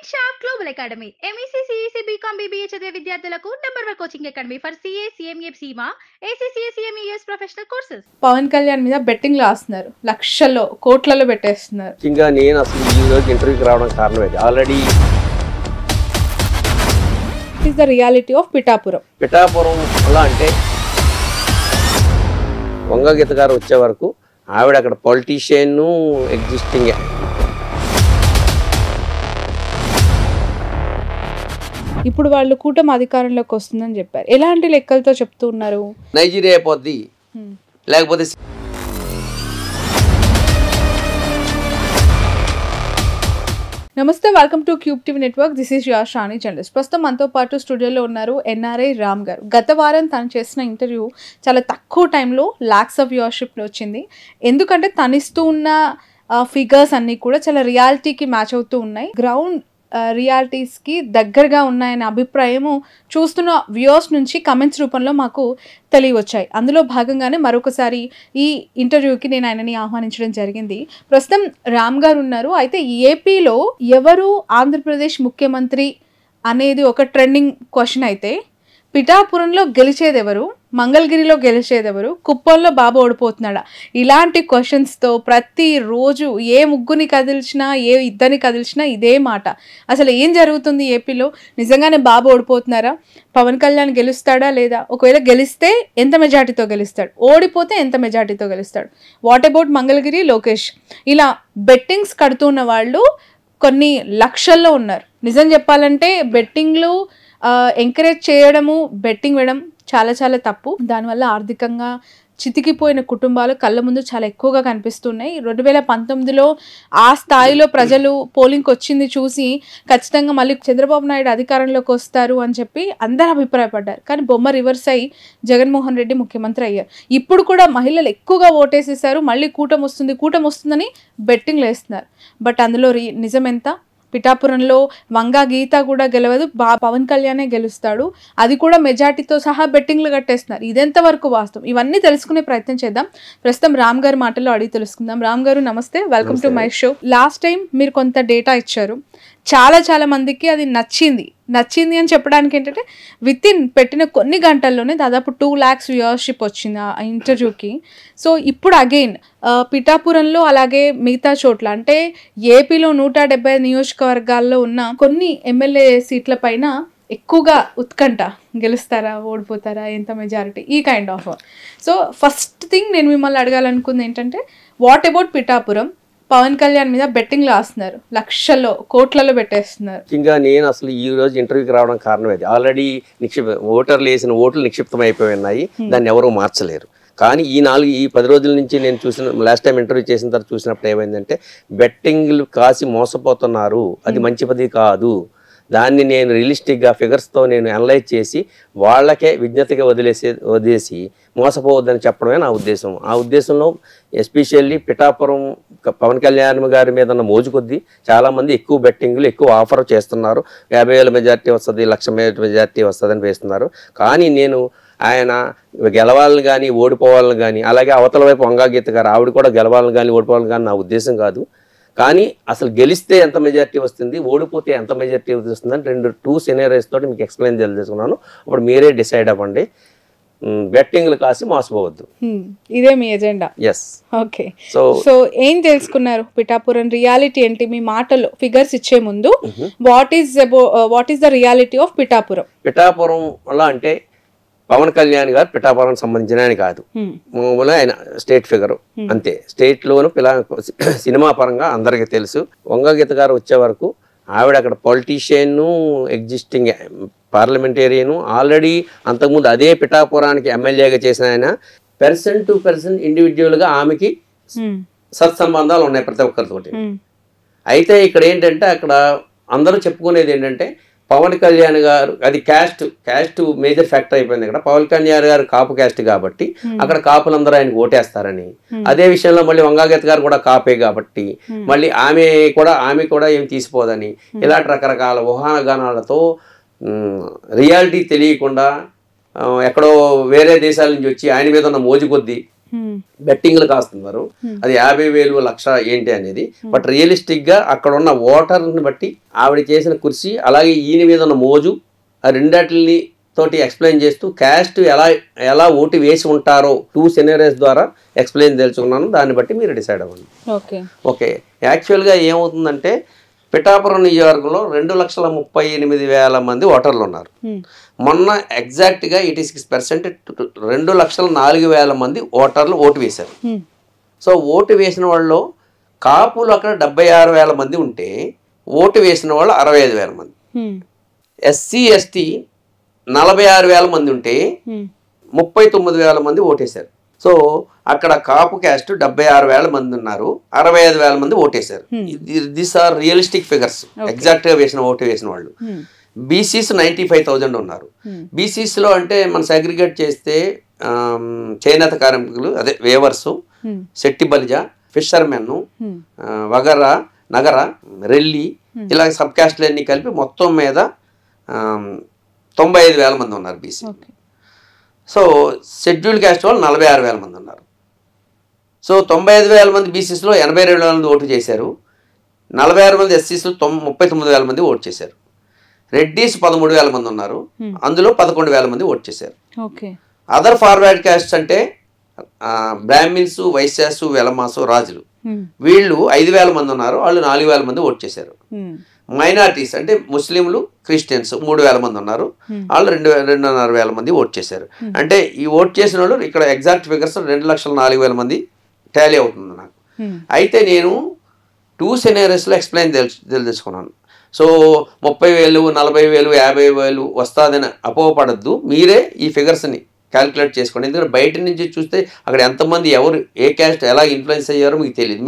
Mind Sharp Global Academy. MEC, CEC, BCom, BBA చదివే విద్యార్థులకు number 1 coaching academy for CA, CMA, CMA, ACCA, CMA, US professional courses. Pawan Kalyan మీద betting లాస్తున్నారు, లక్షల్లో కోట్లలో పెట్టేస్తున్నారు. ఇంకా నేను అసలు ఈ రోజు ఇంటర్వ్యూకి రావడం కారణం ఇది. Already it is the reality of Pithapuram. Pithapuram అలా అంటే వంగ గీత గారు వచ్చే వరకు ఆవిడ అక్కడ పొలిటీషియన్ ఎగ్జిస్టింగ్. ఇప్పుడు వాళ్ళు కూటమి అధికారంలోకి వస్తుందని చెప్పారు. ఎలాంటి లెక్కలతో చెప్తూ ఉన్నారు? నైజీరియా అయిపోద్ది, లేకపోతే నమస్తే, welcome to Cube TV network. This is your Shani journalist. ప్రస్తుతం మనతో పాటు స్టూడియోలో ఉన్నారు ఎన్ఆర్ఐ రామ్ గారు. గత వారం తను చేసిన ఇంటర్వ్యూ చాలా తక్కువ టైంలో లాక్స్ ఆఫ్ వ్యూవర్షిప్ వచ్చింది. ఎందుకంటే తను ఇస్తూ ఉన్న ఫిగర్స్ అన్నీ కూడా చాలా రియాలిటీకి మ్యాచ్ అవుతూ ఉన్నాయి, గ్రౌండ్ రియాలిటీస్కి దగ్గరగా ఉన్నాయనే అభిప్రాయము చూస్తున్న వ్యూవర్స్ నుంచి కమెంట్స్ రూపంలో మాకు తెలియవచ్చాయి. అందులో భాగంగానే మరొకసారి ఈ ఇంటర్వ్యూకి నేను ఆయనని ఆహ్వానించడం జరిగింది. ప్రస్తుతం రామ్ గారు ఉన్నారు. అయితే ఏపీలో ఎవరు ఆంధ్రప్రదేశ్ ముఖ్యమంత్రి అనేది ఒక ట్రెండింగ్ క్వశ్చన్ అయితే, పిఠాపురంలో గెలిచేదెవరు, మంగళగిరిలో గెలిచేదెవరు, కుప్పంలో బాబు ఓడిపోతున్నాడా, ఇలాంటి క్వశ్చన్స్తో ప్రతిరోజు ఏ ముగ్గుని కదిల్చినా ఏ ఇద్దరిని కదిల్చినా ఇదే మాట. అసలు ఏం జరుగుతుంది ఏపీలో? నిజంగానే బాబు ఓడిపోతున్నారా? పవన్ కళ్యాణ్ గెలుస్తాడా లేదా? ఒకవేళ గెలిస్తే ఎంత మెజార్టీతో గెలుస్తాడు? ఓడిపోతే ఎంత మెజార్టీతో గెలుస్తాడు? What about Mangalagiri, Lokesh? ఇలా బెట్టింగ్స్ కడుతున్న వాళ్ళు కొన్ని లక్షల్లో ఉన్నారు. నిజం చెప్పాలంటే బెట్టింగ్లు ఎంకరేజ్ చేయడము, బెట్టింగ్ వేయడం చాలా చాలా తప్పు. దానివల్ల ఆర్థికంగా చితికిపోయిన కుటుంబాలు కళ్ళ ముందు చాలా ఎక్కువగా కనిపిస్తున్నాయి. 2019లో ఆ స్థాయిలో ప్రజలు పోలింగ్కి వచ్చింది చూసి ఖచ్చితంగా మళ్ళీ చంద్రబాబు నాయుడు అధికారంలోకి వస్తారు అని చెప్పి అందరూ అభిప్రాయపడ్డారు. కానీ బొమ్మ రివర్స్ అయ్యి జగన్మోహన్ రెడ్డి ముఖ్యమంత్రి అయ్యారు. ఇప్పుడు కూడా మహిళలు ఎక్కువగా ఓటేసేసారు. మళ్ళీ కూటమి వస్తుందని బెట్టింగ్లు వేస్తున్నారు. బట్ అందులో నిజం ఎంత? పిఠాపురంలో వంగా గీత కూడా గెలవదు, పవన్ కళ్యాణే గెలుస్తాడు. అది కూడా మెజార్టీతో సహా బెట్టింగ్లు కట్టేస్తున్నారు. ఇదెంతవరకు వాస్తవం? ఇవన్నీ తెలుసుకునే ప్రయత్నం చేద్దాం. ప్రస్తుతం రామ్ గారి మాటల్లో అడిగి తెలుసుకుందాం. రామ్ గారు నమస్తే, welcome to my show. Last time మీరు కొంత డేటా ఇచ్చారు, చాలా మందికి అది నచ్చింది అని చెప్పడానికి ఏంటంటే విత్ ఇన్ పెట్టిన కొన్ని గంటల్లోనే దాదాపు 2 lakhs వ్యూవర్షిప్ వచ్చింది ఆ ఇంటర్వ్యూకి. సో ఇప్పుడు అగైన్ పిఠాపురంలో అలాగే మిగతా చోట్ల అంటే ఏపీలో 170 నియోజకవర్గాల్లో ఉన్న కొన్ని ఎమ్మెల్యే సీట్ల పైన ఎక్కువగా ఉత్కంఠ, గెలుస్తారా, ఓడిపోతారా, ఎంత మెజారిటీ, ఈ kind of. So first thing నేను మిమ్మల్ని అడగాలనుకుంది ఏంటంటే, వాట్ అబౌట్ పిఠాపురం? పవన్ కళ్యాణ్ మీద బెట్టింగ్ లాస్తున్నారు, లక్షల్లో కోట్లలో పెట్టేస్తున్నారు. ఇంకా నేను అసలు ఈ రోజు ఇంటర్వ్యూకి రావడం కారణం ఇది. ఆల్రెడీ ఓటర్లు వేసిన ఓట్లు నిక్షిప్తం అయిపోయి ఉన్నాయి, దాన్ని ఎవరూ మార్చలేరు. కానీ ఈ 10 రోజుల నుంచి నేను చూసిన, లాస్ట్ టైం ఇంటర్వ్యూ చేసిన తర్వాత చూసినప్పుడు ఏమైందంటే, బెట్టింగ్లు కాసి మోసపోతున్నారు, అది మంచి పద్ధతి కాదు. దాన్ని నేను రియలిస్టిక్గా ఫిగర్స్తో నేను అనలైజ్ చేసి వాళ్ళకే విజ్ఞతగా వదిలేసి మోసపోవద్దని చెప్పడమే నా ఉద్దేశం. ఆ ఉద్దేశంలో ఎస్పెషల్లీ పిఠాపురం పవన్ కళ్యాణ్ గారి మీద ఉన్న మోజు కొద్దీ చాలామంది ఎక్కువ బెట్టింగ్లు ఎక్కువ ఆఫర్ చేస్తున్నారు. 50,000 మెజార్టీ వస్తుంది, 1,00,000 మెజార్టీ వస్తుందని వేస్తున్నారు. కానీ నేను ఆయన గెలవాలని కానీ ఓడిపోవాలని కానీ, అలాగే అవతల వైపు వంగా గీత గారు ఆవిడ కూడా గెలవాలని కానీ ఓడిపోవాలని కానీ నా ఉద్దేశం కాదు. కానీ అసలు గెలిస్తే ఎంత మెజార్టీ వస్తుంది, ఓడిపోతే ఎంత మెజార్టీ వస్తుందని 2 scenarios తోటి మీకు ఎక్స్ప్లెయిన్ చేసుకున్నాను. ఇప్పుడు మీరే డిసైడ్ అవ్వండి. బెట్టింగ్లు కాసి మోసపోవద్దు, ఇదే మీ ఎజెండా. ఎస్. ఓకే, సో ఏం తెలుసుకున్నారు? పిఠాపురం రియాలిటీ ఏంటి? మీ మాటలో ఫిగర్స్ ఇచ్చే ముందు what is the reality of Pithapuram? Pithapuram అలా అంటే పవన్ కళ్యాణ్ గారు పిఠాపురానికి సంబంధించిన ఆయన కాదు, ఆయన స్టేట్ ఫిగర్ అంతే. స్టేట్లోను సినిమా పరంగా అందరికీ తెలుసు. వంగ గీత గారు వచ్చే వరకు ఆవిడ అక్కడ పొలిటీషియన్ ఎగ్జిస్టింగ్ పార్లమెంటేరియన్. ఆల్రెడీ అంతకుముందు అదే పిఠాపురానికి ఎమ్మెల్యేగా చేసిన ఆయన. పర్సన్ టు పర్సన్ ఇండివిజువల్గా ఆమెకి సత్సంబంధాలు ఉన్నాయి ప్రతి ఒక్కరితోటి. అయితే ఇక్కడ ఏంటంటే, అక్కడ అందరూ చెప్పుకునేది ఏంటంటే, పవన్ కళ్యాణ్ గారు అది క్యాస్ట్ మేజర్ ఫ్యాక్టర్ అయిపోయింది. ఇక్కడ పవన్ కళ్యాణ్ గారు కాపు క్యాస్ట్ కాబట్టి అక్కడ కాపులందరూ ఆయనకు ఓటేస్తారని. అదే విషయంలో మళ్ళీ వంగాగీత గారు కూడా కాపే కాబట్టి మళ్ళీ ఆమె కూడా ఏం తీసిపోదని, ఇలాంటి రకరకాల ఊహాగానాలతో రియాలిటీ తెలియకుండా ఎక్కడో వేరే దేశాల నుంచి వచ్చి ఆయన మీద ఉన్న మోజు కొద్దీ బెట్టింగ్లు కాస్తున్నారు. అది 50,000 లక్ష ఏంటి అనేది. బట్ రియలిస్టిక్ గా అక్కడ ఉన్న ఓటర్ని బట్టి ఆవిడ చేసిన కృషి, అలాగే ఈయన మీద ఉన్న మోజు, ఆ రెండాటిని తోటి ఎక్స్ప్లెయిన్ చేస్తూ క్యాస్ట్ ఎలా ఓటు వేసి ఉంటారో 2 సెనేరియస్ ద్వారా ఎక్స్ప్లెయిన్ తెలుసుకున్నాను. దాన్ని బట్టి మీరు డిసైడ్ అవ్వండి. ఓకే, యాక్చువల్గా ఏమవుతుందంటే పిఠాపురం నియోజకవర్గంలో 2,38,000 మంది ఓటర్లు ఉన్నారు. మొన్న ఎగ్జాక్ట్గా 86% 2,04,000 మంది ఓటర్లు ఓటు వేశారు. సో ఓటు వేసిన వాళ్ళు కాపులు అక్కడ 76,000 మంది ఉంటే ఓటు వేసిన వాళ్ళు 65,000 మంది. ఎస్సీ ఎస్టీ 46,000 మంది ఉంటే 39,000 మంది ఓటేశారు. సో అక్కడ కాపు క్యాస్ట్ 76,000 మంది ఉన్నారు, 65,000 మంది ఓటేశారు. These are realistic figures, exact గా ఓటు వేసిన వాళ్ళు. బీసీస్ 95,000 ఉన్నారు. బీసీస్ లో అంటే మనం సెగ్రిగేట్ చేస్తే చేనేత కార్మికులు, అదే వేవర్స్, శెట్టి బలిజ, ఫిషర్మెన్, వగర, నగర, రెల్లి, ఇలా సబ్ క్యాస్ట్లు అన్ని కలిపి మొత్తం మీద 95,000 మంది ఉన్నారు బీసీ. సో షెడ్యూల్డ్ క్యాస్ట్ వాళ్ళు 46,000 మంది ఉన్నారు. సో 95,000 మంది బీసీస్లో 82,000 మంది ఓటు చేశారు. 46 మంది ఎస్సీస్లో 39,000 మంది ఓటు చేశారు. రెడ్డీస్ 13,000 మంది ఉన్నారు, అందులో 11,000 మంది ఓటు చేశారు. అదర్ ఫార్వర్డ్ క్యాస్ట్ అంటే బ్రాహ్మిన్స్, వైశ్యాసు, వెలమాసు, రాజులు, వీళ్ళు 5,000 మంది ఉన్నారు, వాళ్ళు 4,000 మంది ఓటు చేశారు. మైనారిటీస్ అంటే ముస్లింలు, క్రిస్టియన్స్ 3,000 మంది ఉన్నారు, వాళ్ళు 2,500 మంది ఓట్ చేశారు. అంటే ఈ ఓట్ చేసిన వాళ్ళు ఇక్కడ ఎగ్జాక్ట్ ఫిగర్స్ 2,04,000 మంది టాలీ అవుతుంది నాకు. అయితే నేను 2 సెనేరియస్లో ఎక్స్ప్లెయిన్ తెలుసుకున్నాను. సో 30,000, 40,000, 50,000 వస్తుందని అపోహపడద్దు, మీరే ఈ ఫిగర్స్ని క్యాలిక్యులేట్ చేసుకోండి. ఎందుకంటే బయట నుంచి చూస్తే అక్కడ ఎంతమంది ఎవరు ఏ క్యాస్ట్ ఎలా ఇన్ఫ్లుయెన్స్ అయ్యారో మీకు తెలియదు.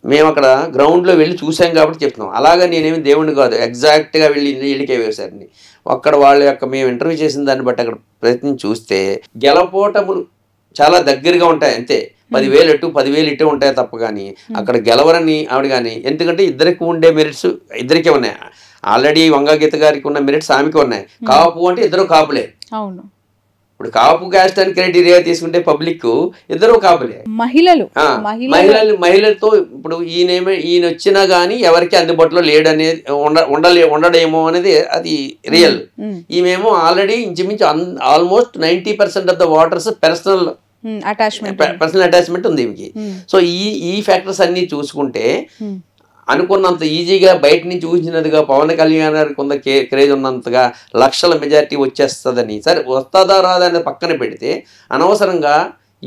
మేము అక్కడ గ్రౌండ్లో వెళ్ళి చూసాం కాబట్టి చెప్తున్నాం. అలాగా నేనేమి దేవుడిని కాదు, ఎగ్జాక్ట్గా వెళ్ళి ఇళ్ళకే వేశారని. అక్కడ వాళ్ళ యొక్క మేము ఇంటర్వ్యూ చేసిన దాన్ని బట్టి అక్కడ ప్రయత్నం చూస్తే గెలపోటములు చాలా దగ్గరగా ఉంటాయి, అంతే. 10,000 ఎటు 10,000 ఇటే ఉంటాయి తప్ప కానీ అక్కడ గెలవరని ఆవిడ కానీ. ఎందుకంటే ఇద్దరికి ఉండే మెరిట్స్ ఇద్దరికే ఉన్నాయి. ఆల్రెడీ వంగాగీత గారికి ఉన్న మెరిట్స్ ఆమెకి ఉన్నాయి. కాపు అంటే ఇద్దరు కాపులే. అవును, ఇప్పుడు కాపు క్యాస్ట్ అని క్రైటీరియా తీసుకుంటే పబ్లిక్ ఇద్దరు కాపులే. మహిళలతో ఇప్పుడు ఈయన వచ్చినా గానీ ఎవరికి అందుబాటులో లేడనేది ఉండడేమో అనేది అది రియల్. ఈమెమో ఆల్రెడీ ఇంచుమించు almost 90% of the waters personal attachment ఉంది ఈమెకి. సో ఈ ఫ్యాక్టర్స్ అన్ని చూసుకుంటే అనుకున్నంత ఈజీగా బయట నుంచి ఊహించినదిగా పవన్ కళ్యాణ్ గారికి కొంత క్రేజ్ ఉన్నంతగా లక్షల మెజారిటీ వచ్చేస్తుందని, సరే వస్తుందా రాదా అనేది పక్కన పెడితే అనవసరంగా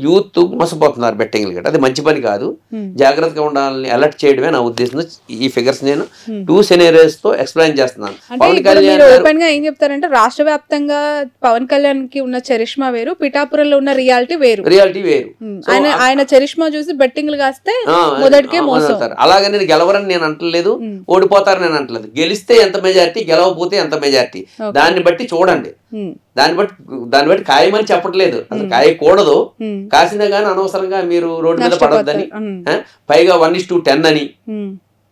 యూత్ మోసపోతున్నారు బెట్టింగ్లు గట్రా. అది మంచి పని కాదు, జాగ్రత్తగా ఉండాలని అలర్ట్ చేయడమే నా ఉద్దేశం. ఈ ఫిగర్స్ నేను 2 సెనేరియస్ తో ఎక్స్ప్లెయిన్ చేస్తున్నాను. పవన్ కళ్యాణ్ ఓపెన్ గా ఏం చెప్తారంటే రాష్ట్ర వ్యాప్తంగా పవన్ కళ్యాణ్ కి ఉన్న చరిష్మా వేరు, పిఠాపురంలో ఉన్న రియాలిటీ వేరు. ఆయన చరిష్మా చూసి బెట్టింగ్లు కాస్తే మొదటికే మోసం. అలాగే నేను గెలవరని నేను అంటలేదు, ఓడిపోతారని నేను అంటలేదు. గెలిస్తే ఎంత మెజారిటీ, గెలవకపోతే ఎంత మెజారిటీ, దాన్ని బట్టి చూడండి. దాన్ని బట్టి ఖాయమని చెప్పట్లేదు, అసలు ఖాయకూడదు. కాసినా గానీ అనవసరంగా మీరు రోడ్డు మీద పడొద్దని, పైగా 1:10 అని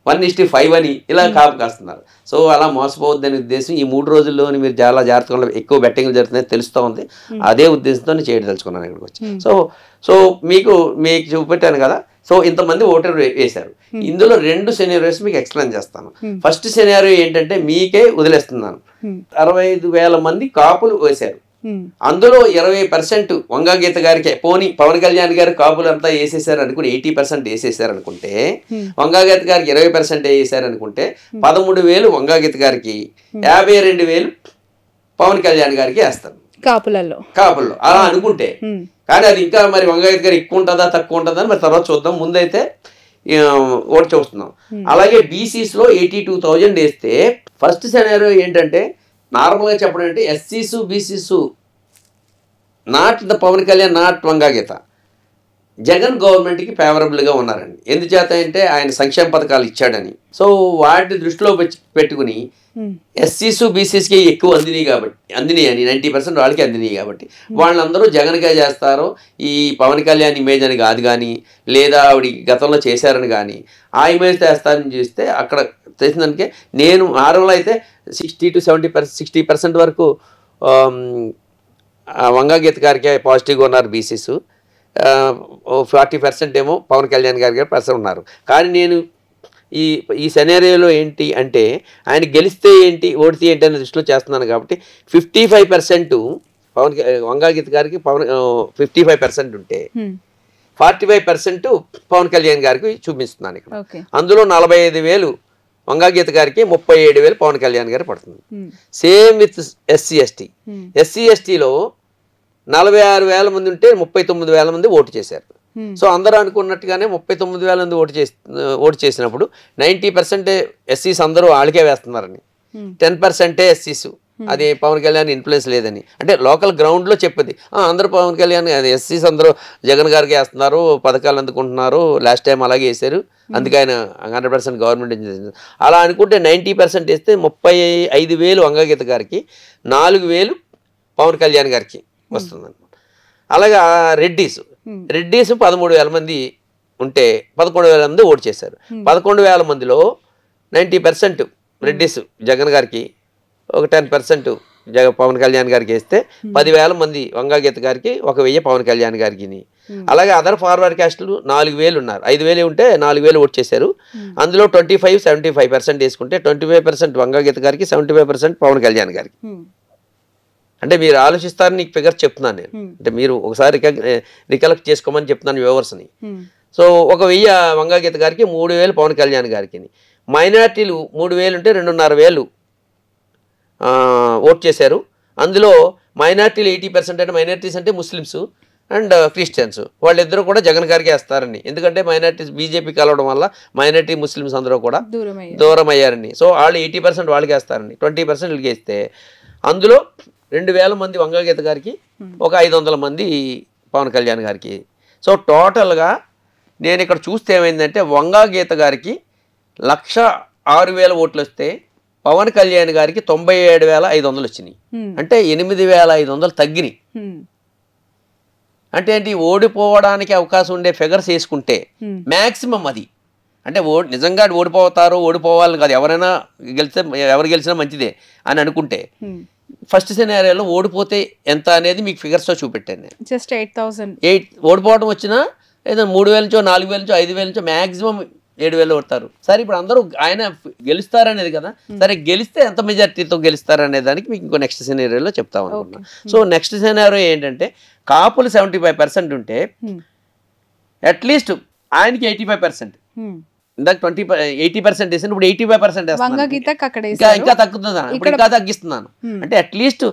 1:5 అని ఇలా కాపు కాస్తున్నారు. సో అలా మోసపోవద్దని ఉద్దేశం. ఈ 3 రోజుల్లోని మీరు చాలా జాగ్రత్తగా ఎక్కువ బెట్టింగ్లు జరుగుతున్నాయి తెలుస్తూ ఉంది. అదే ఉద్దేశంతో చేయడం తెలుసుకున్నాను ఇక్కడికి వచ్చి. సో మీకు చూపెట్టాను కదా. సో ఇంతమంది ఓటర్ వేశారు. ఇందులో 2 సెనేరియోస్ మీకు ఎక్స్ప్లెయిన్ చేస్తాను. ఫస్ట్ సెనేరియో ఏంటంటే మీకే వదిలేస్తున్నాను. 65,000 మంది కాపులు వేశారు. అందులో 20% వంగాగీత గారికి, పోనీ పవన్ కళ్యాణ్ గారి కాపులు అంతా వేసేసారు అనుకుని 80% వేసేసారు అనుకుంటే, వంగాగీత గారికి 20% వేసారు అనుకుంటే 13,000 వంగాగీత గారికి, 52,000 పవన్ కళ్యాణ్ గారికి వేస్తారు కాపుల్లో అలా అనుకుంటే. కానీ అది ఇంకా మరి వంగాగీత గారు ఎక్కువ ఉంటుందా తక్కువ ఉంటుందా మరి తర్వాత చూద్దాం. ముందైతే ఓటు చూస్తున్నాం. అలాగే బీసీస్లో 82,000 వేస్తే ఫస్ట్ సెనేరియో ఏంటంటే నార్మల్గా చెప్పడం అంటే ఎస్సీసు బీసీసు not the Pawan Kalyan, not Vanga Geetha, Jagan గవర్నమెంట్కి ఫేవరబుల్గా ఉన్నారండి. ఎందుచేత అంటే ఆయన సంక్షేమ పథకాలు ఇచ్చాడని. సో వాటిని దృష్టిలో పెట్టుకుని ఎస్సీసు బీసీస్కి ఎక్కువ అందినాయి అని 90% వాళ్ళకి అందినాయి కాబట్టి వాళ్ళందరూ జగన్గా చేస్తారో ఈ పవన్ కళ్యాణ్ ఇమేజ్ అని కాదు కానీ, లేదా ఆవిడ గతంలో చేశారని కానీ ఆ ఇమేజ్ తెస్తారని చూస్తే అక్కడ తెలిసిందానికే నేను ఆరులో అయితే 60 to 70%, 60% వరకు వంగాగీత గారికి పాజిటివ్గా ఉన్నారు బీసీస్. 40% ఏమో పవన్ కళ్యాణ్ గారి పర్సన్ ఉన్నారు. కానీ నేను ఈ సెనేరియోలో ఏంటి అంటే ఆయన గెలిస్తే ఏంటి ఓడితే ఏంటి అనే దృష్టిలో చేస్తున్నాను కాబట్టి 55% వంగా గీత గారికి 55% ఉంటే 45% పవన్ కళ్యాణ్ గారికి చూపిస్తున్నాను ఇక్కడ. అందులో 45,000 వంగా గీత గారికి, 37,000 పవన్ కళ్యాణ్ గారికి పడుతుంది. సేమ్ విత్ ఎస్సీ ఎస్టీలో 46,000 మంది ఉంటే 39,000 మంది ఓటు చేశారు. సో అందరూ అనుకున్నట్టుగానే 39,000 మంది ఓటు చేసినప్పుడు 90% ఎస్సీస్ అందరూ వాళ్ళకే వేస్తున్నారని, 10% ఎస్సీస్ అది పవన్ కళ్యాణ్ ఇన్ఫ్లుయెన్స్ లేదని, అంటే లోకల్ గ్రౌండ్లో చెప్పేది అందరూ పవన్ కళ్యాణ్ అది ఎస్సీస్ అందరూ జగన్ గారికి వేస్తున్నారు, పథకాలు అందుకుంటున్నారు, లాస్ట్ టైం అలాగే వేశారు, అందుకే ఆయన 100% గవర్నమెంట్ అలా అనుకుంటే 90% వేస్తే 35,000 వంగగీత గారికి, 4,000 పవన్ కళ్యాణ్ గారికి వస్తుందన్నమాట. అలాగా రెడ్డీస్ 13,000 మంది ఉంటే 11,000 మంది ఓటు చేశారు. 11,000 మందిలో 90% రెడ్డీస్ జగన్ గారికి, ఒక 10% పవన్ కళ్యాణ్ గారికి వేస్తే 10,000 మంది వంగాగీత గారికి, 1,000 పవన్ కళ్యాణ్ గారికి. అలాగే అదర్ ఫార్వర్డ్ క్యాస్టులు 4,000 ఉన్నారు. 5,000 ఉంటే 4,000 ఓటు చేశారు. అందులో 75% వేసుకుంటే 25% వంగాగీత గారికి, 75% పవన్ కళ్యాణ్ గారికి. అంటే మీరు ఆలోచిస్తారని నీకు ఫిగర్ చెప్తున్నాను నేను, అంటే మీరు ఒకసారి రికలెక్ట్ చేసుకోమని చెప్తున్నాను వ్యూవర్స్ని. సో 1,000 వంగాగీత గారికి, 3,000 పవన్ కళ్యాణ్ గారికి. మైనార్టీలు 3,000 ఉంటే 2,500 ఓట్ చేశారు. అందులో మైనార్టీలు 80% అంటే మైనార్టీస్ అంటే ముస్లిమ్స్ అండ్ క్రిస్టియన్స్, వాళ్ళిద్దరూ కూడా జగన్ గారికి వేస్తారని. ఎందుకంటే మైనార్టీస్ బీజేపీ కలవడం వల్ల మైనార్టీ ముస్లిమ్స్ అందరూ కూడా దూరం అయ్యారని. సో వాళ్ళు 80% వాళ్ళకి వేస్తారని, 20% వీళ్ళకి వేస్తే అందులో 2,000 మంది వంగగీత గారికి, ఒక 500 మంది పవన్ కళ్యాణ్ గారికి. సో టోటల్గా నేను ఇక్కడ చూస్తే ఏమైందంటే వంగగీత గారికి 1,06,000 ఓట్లు వస్తే పవన్ కళ్యాణ్ గారికి 97,500 వచ్చినాయి. అంటే 8,500 తగ్గినాయి. అంటే ఏంటి, ఓడిపోవడానికి అవకాశం ఉండే ఫిగర్స్ వేసుకుంటే మ్యాక్సిమం అది, అంటే నిజంగా ఓడిపోవాలని కాదు, ఎవరైనా ఎవరు గెలిచినా మంచిదే అని అనుకుంటే ఫస్ట్ సినారియోలో ఓడిపోతే ఎంత అనేది మీకు ఫిగర్స్తో చూపెట్టాను నేను. జస్ట్ 8,000 ఓడిపోవడం వచ్చినా ఏదో 3,000 నుంచో 4,000 నుంచో 5,000 నుంచో మ్యాక్సిమం 7,000 ఓడతారు. సరే ఇప్పుడు అందరూ ఆయన గెలుస్తారనేది కదా, సరే గెలిస్తే ఎంత మెజార్టీతో గెలుస్తారనే దానికి మీకు ఇంకో నెక్స్ట్ సినారియోలో చెప్తాం అనుకున్నాను. సో నెక్స్ట్ సినారియో ఏంటంటే కాపులు 75% ఉంటే అట్లీస్ట్ ఆయనకి 85%, ఇందాక 80% వేసాను, ఇప్పుడు 85% వేస్తాను, ఇంకా తగ్గుతున్నాను, ఇప్పుడు ఇంకా తగ్గిస్తున్నాను. అంటే అట్లీస్ట్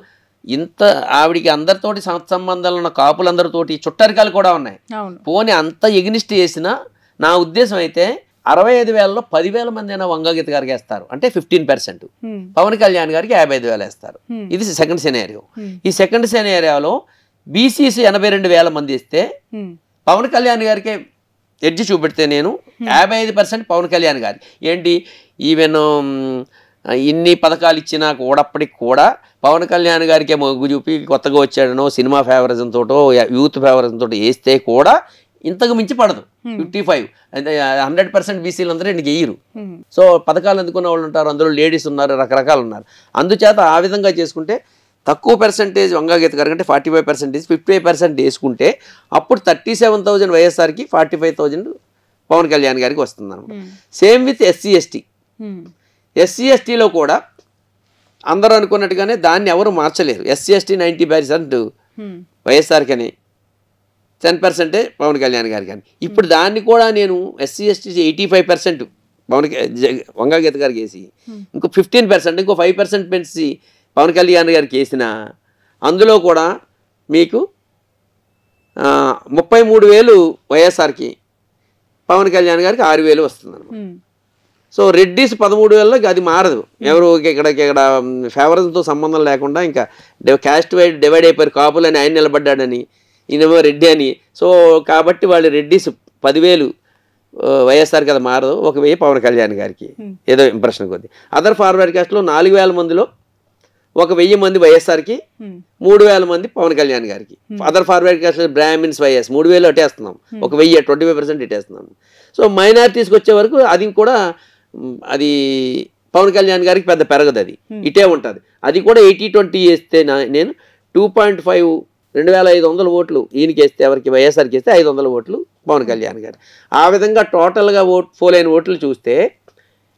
ఇంత ఆవిడికి అందరితోటి సంబంధాలు ఉన్న కాపులందరితోటి చుట్టరికాలు కూడా ఉన్నాయి. పోనీ అంత ఎగ్నిస్ట్ చేసినా నా ఉద్దేశం అయితే 65,000లో 10,000 మంది అయినా వంగగీత గారికి వేస్తారు, అంటే 15%. పవన్ కళ్యాణ్ గారికి 55,000 వేస్తారు. ఇది సెకండ్ సినారియో. ఈ సెకండ్ సినారియోలో బీసీసీ 82,000 మంది ఇస్తే పవన్ కళ్యాణ్ గారికి ఎడ్జి చూపెడితే నేను 55% పవన్ కళ్యాణ్ గారి. ఏంటి, ఈవెన్ ఇన్ని పథకాలు ఇచ్చినా కూడప్పటికి కూడా పవన్ కళ్యాణ్ గారికే మొగ్గు చూపి కొత్తగా వచ్చాడనో సినిమా ఫేవరిజం తోటో యూత్ ఫేవరిజం తోటో వేస్తే కూడా ఇంతకు మించి పడదు. 55 100% బీసీలు అందరూ ఇంటికి వేయరు. సో పథకాలు అందుకున్న వాళ్ళు ఉంటారు, అందులో లేడీస్ ఉన్నారు, రకరకాలు ఉన్నారు. అందుచేత ఆ విధంగా చేసుకుంటే తక్కువ పర్సెంటేజ్ వంగగీత గారికి అంటే 45%, 55% వేసుకుంటే అప్పుడు 37,000 వైఎస్ఆర్కి, 45,000 పవన్ కళ్యాణ్ గారికి వస్తుంది అనమాట. సేమ్ విత్ ఎస్సీ ఎస్టీలో కూడా అందరూ అనుకున్నట్టుగానే దాన్ని ఎవరు మార్చలేరు. ఎస్సీ ఎస్టీ 90% వైఎస్ఆర్కి అని, 10% పవన్ కళ్యాణ్ గారికి అని. ఇప్పుడు దాన్ని కూడా నేను ఎస్సీ ఎస్టీ 85% వంగగీత గారికి వేసి ఇంకో 15%, ఇంకో 5% పెంచి పవన్ కళ్యాణ్ గారికి వేసిన అందులో కూడా మీకు 33,000 వైఎస్ఆర్కి, పవన్ కళ్యాణ్ గారికి 6,000 వస్తుంది అనమాట. సో రెడ్డిస్ 13,000లో అది మారదు. ఎవరు ఇక్కడ ఫేవరిజంతో సంబంధం లేకుండా ఇంకా క్యాస్ట్ డివైడ్ అయిపోయారు. కాపులు అని ఆయన నిలబడ్డాడని, ఈయనేమో రెడ్డి అని. సో కాబట్టి వాళ్ళు రెడ్డిస్ 10,000 వైఎస్ఆర్కి అది మారదు, 1,000 పవన్ కళ్యాణ్ గారికి ఏదో ఇంప్రెషన్ కొద్ది. అదర్ ఫార్వర్డ్ కాస్ట్లో 4,000 మందిలో 1,000 మంది వైఎస్ఆర్కి, 3,000 మంది పవన్ కళ్యాణ్ గారికి. Other forward caste Brahmins YS 3,000 అటేస్తున్నాం, 1,000 25% ఇటేస్తున్నాం. సో మైనారిటీస్కి వచ్చే వరకు అది కూడా అది పవన్ కళ్యాణ్ గారికి పెద్ద పెరగదు, అది ఇటే ఉంటుంది. అది కూడా 80-20 వేస్తే నేను 2.5 2500 ఓట్లు ఈయనకి వేస్తే, ఎవరికి వైఎస్ఆర్కి వేస్తే 500 ఓట్లు పవన్ కళ్యాణ్ గారు. ఆ విధంగా టోటల్గా పోలైన ఓట్లు చూస్తే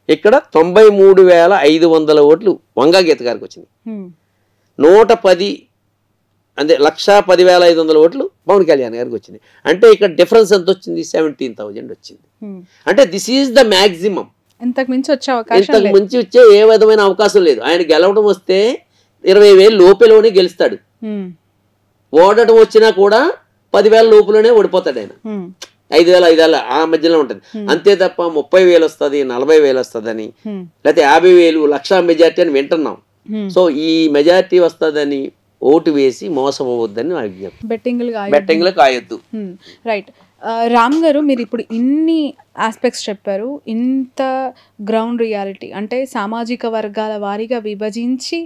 ఇక్కడ 93,500 ఓట్లు వంగా గీత గారికి వచ్చింది. 110 అంటే 1,10,500 ఓట్లు పవన్ కళ్యాణ్ గారికి వచ్చింది. అంటే ఇక్కడ డిఫరెన్స్ ఎంత వచ్చింది? 17,000 వచ్చింది. అంటే దిస్ ఈజ్ ద మ్యాక్సిమం. ఇంతకు మించి వచ్చే ఏ విధమైన అవకాశం లేదు. ఆయన గెలవడం వస్తే 20,000 లోపలనే గెలుస్తాడు. ఓడటం వచ్చినా కూడా 10,000 లోపలనే ఓడిపోతాడు ఆయన. 5,000 ఆ మధ్యలో ఉంటుంది. అంతే తప్ప 30,000 వస్తుంది, 40,000 వస్తుందని, లేకపోతే 50,000 1,00,000 మెజార్టీ అని వింటున్నాం. సో ఈ మెజార్టీ వస్తుందని ఓటు వేసి మోసం అవ్వద్దని నా విజ్ఞప్తి. బెట్టింగ్లు కాయొద్దు. రైట్. రామ్ గారు, మీరు ఇప్పుడు ఇన్ని ఆస్పెక్ట్స్ చెప్పారు. ఇంత గ్రౌండ్ రియాలిటీ అంటే సామాజిక వర్గాల వారీగా విభజించి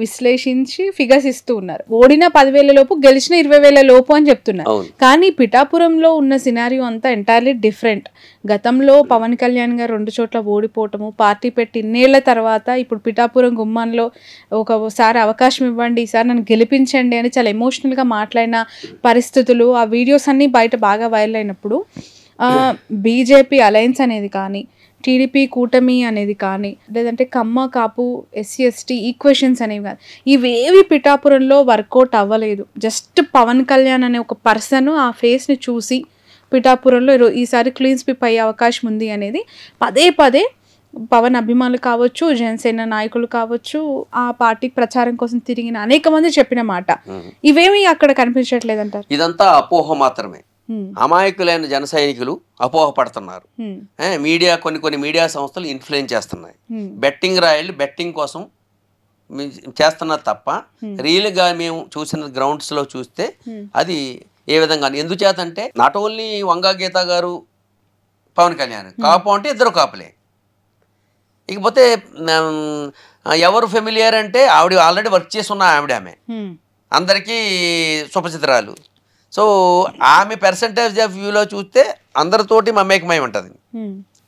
విశ్లేషించి ఫిగర్స్ ఇస్తూ ఉన్నారు. ఓడిన 10,000 లోపు, గెలిచిన 20,000 లోపు అని చెప్తున్నారు. కానీ పిఠాపురంలో ఉన్న సినారియో అంతా ఎంటైర్లీ డిఫరెంట్. గతంలో పవన్ కళ్యాణ్ గారు 2 చోట్ల ఓడిపోవటము, పార్టీ పెట్టి ఇన్నేళ్ల తర్వాత ఇప్పుడు పిఠాపురం గుమ్మాన్లో ఒకసారి అవకాశం ఇవ్వండి, ఈసారి నన్ను గెలిపించండి అని చాలా ఎమోషనల్గా మాట్లాడిన పరిస్థితులు, ఆ వీడియోస్ అన్నీ బయట బాగా వైరల్ అయినప్పుడు బీజేపీ అలయన్స్ అనేది కానీ, టీడీపీ కూటమి అనేది కానీ, లేదంటే కమ్మ కాపు ఎస్సీ ఎస్టీ ఈక్వేషన్స్ అనేవి కానీ, ఇవేవి పిఠాపురంలో వర్కౌట్ అవ్వలేదు. జస్ట్ పవన్ కళ్యాణ్ అనే ఒక పర్సన్ ఆ ఫేస్ని చూసి పిఠాపురంలో ఈసారి క్లీన్ స్వీప్ అయ్యే అవకాశం ఉంది అనేది పదే పదే పవన్ అభిమానులు కావచ్చు, జనసేన నాయకులు కావచ్చు, ఆ పార్టీకి ప్రచారం కోసం తిరిగిన అనేక మంది చెప్పిన మాట. ఇవేమి అక్కడ కనిపించట్లేదంటారు? ఇదంతా అపోహ మాత్రమే. అమాయకులైన జన సైనికులు అపోహపడుతున్నారు. మీడియా కొన్ని మీడియా సంస్థలు ఇన్ఫ్లుయెన్స్ చేస్తున్నాయి. బెట్టింగ్ రాయళ్ళు బెట్టింగ్ కోసం చేస్తున్నారు తప్ప రియల్గా మేము చూసిన గ్రౌండ్స్లో చూస్తే అది ఏ విధంగా, ఎందుచేతంటే నాట్ ఓన్లీ వంగా గీత గారు పవన్ కళ్యాణ్ కాపు అంటే ఇద్దరు కాపులే. ఇకపోతే ఎవరు ఫెమిలియర్ అంటే ఆవిడ ఆల్రెడీ వర్క్ చేసి ఉన్న ఆమె అందరికీ సుపరిచితురాలు. సో ఆమె పర్సంటేజ్ ఆఫ్ వ్యూలో చూస్తే అందరితోటి మమేకమై ఉంటుంది.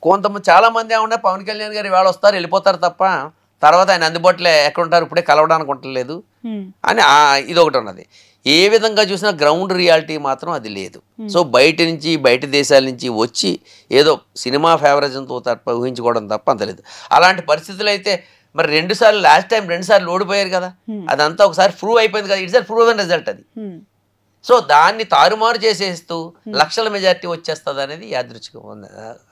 కొంతమంది చాలామంది ఏమన్నా పవన్ కళ్యాణ్ గారు ఇవాళ వస్తారు వెళ్ళిపోతారు తప్ప తర్వాత ఆయన అందుబాటులో ఎక్కడ ఉంటారు ఇప్పుడే కలవడానికి ఉండలేదు అని ఇది ఒకటి ఉన్నది. ఏ విధంగా చూసినా గ్రౌండ్ రియాలిటీ మాత్రం అది లేదు. సో బయట దేశాల నుంచి వచ్చి ఏదో సినిమా ఫేవరిజంతో తప్ప ఊహించుకోవడం తప్ప అంత లేదు. అలాంటి పరిస్థితులు అయితే మరి 2 సార్లు లాస్ట్ టైం 2 సార్లు ఓడిపోయారు కదా, అదంతా ఒకసారి ప్రూవ్ అయిపోయింది కదా. ఇట్స్ ప్రూవెన్ రిజల్ట్ అది. సో దాన్ని తారుమారు చేసేస్తూ లక్షల మెజారిటీ వచ్చేస్తుంది అనేది యాదృచ్ఛికం,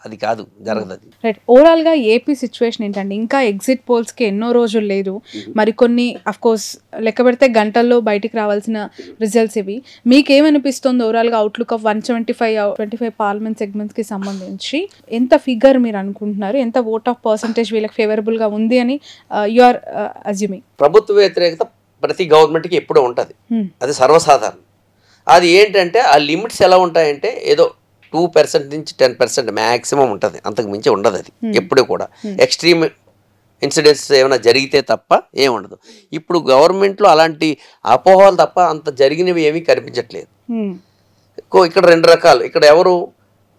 అది కాదు, జరగదు అది. రైట్. ఓవరాల్గా ఏపీ సిచ్యువేషన్ ఏంటంటే ఇంకా ఎగ్జిట్ పోల్స్కి ఎన్నో రోజులు లేదు. మరికొన్ని అఫ్కోర్స్ లెక్క పెడితే గంటల్లో బయటికి రావాల్సిన రిజల్ట్స్ ఇవి. మీకేమనిపిస్తుంది ఓవరాల్గా అవుట్లుక్ ఆఫ్ 125 పార్లమెంట్ సెగ్మెంట్స్కి సంబంధించి ఎంత ఫిగర్ మీరు అనుకుంటున్నారు? ఎంత ఓట్ ఆఫ్ పర్సంటేజ్ వీళ్ళకి ఫేవరబుల్గా ఉంది అని యు ఆర్ అజ్యూమింగ్? ప్రభుత్వ వ్యతిరేకత ప్రతి గవర్నమెంట్కి ఎప్పుడూ ఉంటుంది, అది సర్వసాధారణం. అది ఏంటంటే ఆ లిమిట్స్ ఎలా ఉంటాయంటే ఏదో 2% నుంచి 10% మ్యాక్సిమం ఉంటుంది, అంతకు మించి ఉండదు అది ఎప్పుడు కూడా. ఎక్స్ట్రీమ్ ఇన్సిడెంట్స్ ఏమైనా జరిగితే తప్ప ఏముండదు. ఇప్పుడు గవర్నమెంట్లో అలాంటి అపోహలు తప్ప అంత జరిగినవి ఏమీ కనిపించట్లేదు. ఇక్కడ 2 రకాలు. ఇక్కడ ఎవరు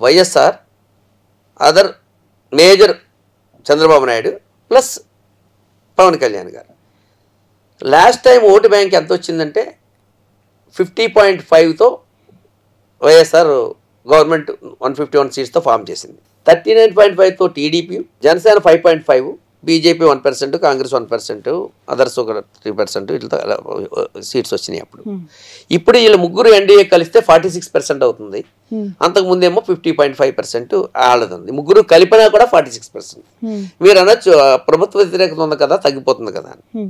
YSR, other major Chandrababu Naidu plus Pawan Kalyan గారు. లాస్ట్ టైం ఓటు బ్యాంక్ ఎంత వచ్చిందంటే 50.5తో వైఎస్ఆర్ గవర్నమెంట్ 151 సీట్స్తో ఫామ్ చేసింది. 39.5తో TDP, Janasena 5.5, BJP 1%, Congress 1%, others ఒక 3% ఇట్లా సీట్స్ వచ్చినాయి అప్పుడు. ఇప్పుడు వీళ్ళు ముగ్గురు ఎన్డీఏ కలిస్తే 46% అవుతుంది. అంతకుముందేమో 50.5% ఆడదుంది. ముగ్గురు కలిపినా కూడా 46%. మీరు అనొచ్చు ప్రభుత్వ వ్యతిరేకత ఉంది కదా, తగ్గిపోతుంది కదా అని.